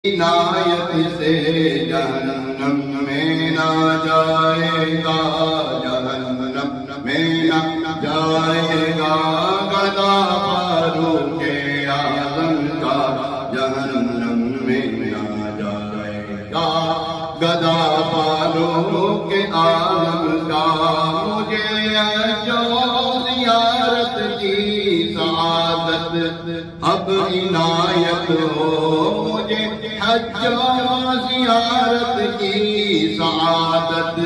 عنایت سے جہنم میں نہ جائے گا، جہنم میں نہ جائے گا، گدا فاروق اعظم کا جہنم میں نہ جائے گا، گدا فاروق اعظم کا۔ مجھے جو زیارت کی سعادت اب عنایت ہو، مجھے حج و زیارت کی سعادت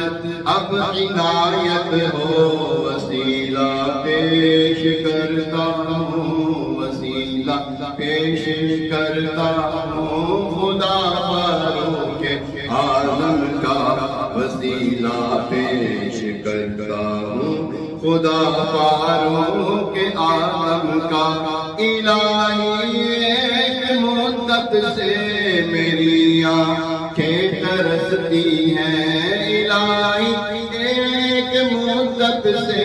اب عنایت ہو، وسیلہ پیش کرتا ہوں، وسیلہ پیش کرتا ہوں، خدا فاروق اعظم کا وسیلہ پیش کرتا ہوں، خدا فاروق اعظم کا۔ الہی ایک مدت سے میری آنکھیں ترستی ہیں، الہی ایک مدت سے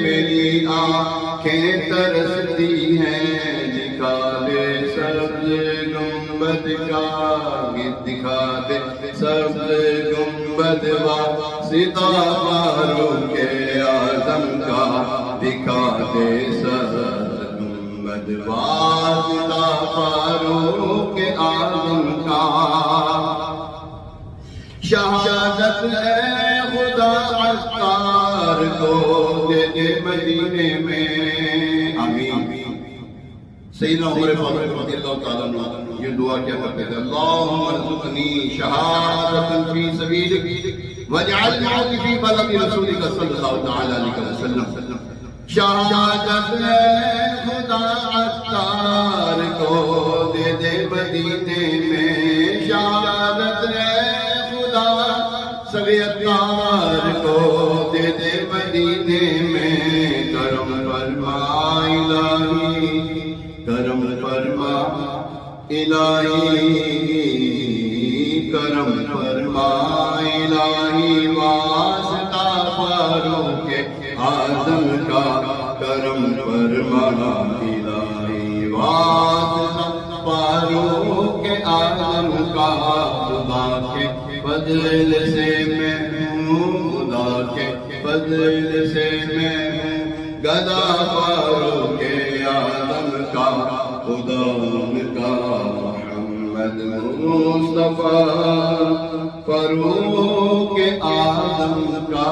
میری آنکھیں ترستی ہیں، دکھا دے سبز گنبد کا، دکھا دے سبز گنبد واسطہ فاروق اعظم کا، دکھا دے سبز گنبد واسطہ فاروق اعظم کا۔ شہادت ہے خدا عطار کو دے دے مدینے میں، آمین۔ سیدنا عمر فاروق رضی اللہ تعالیٰ عنہ یہ دعا کیا کرتے تھے، اللہم ارزقنی شہادۃ فی سبیلک واجعل موتی فی بلد رسولک صلی اللہ تعالیٰ علیہ وسلم۔ شہادت ہے خدا عطار کو دے دے مدینے میں، شہادت ہے خدا سبھی عطار کو دے دے مدینے میں، کرم فرما الہی، کرم فرما الہی، کرم فرما الہی، واسطہ فاروق اعظم کا، کرم فرما الہی، واسطہ فاروق اعظم کا۔ خدا کے فضل سے میں ہوں، خدا کے فضل سے میں ہوں، گدا فاروق اعظم کا، خدا کا محمد مصطفیٰ فاروق اعظم کا۔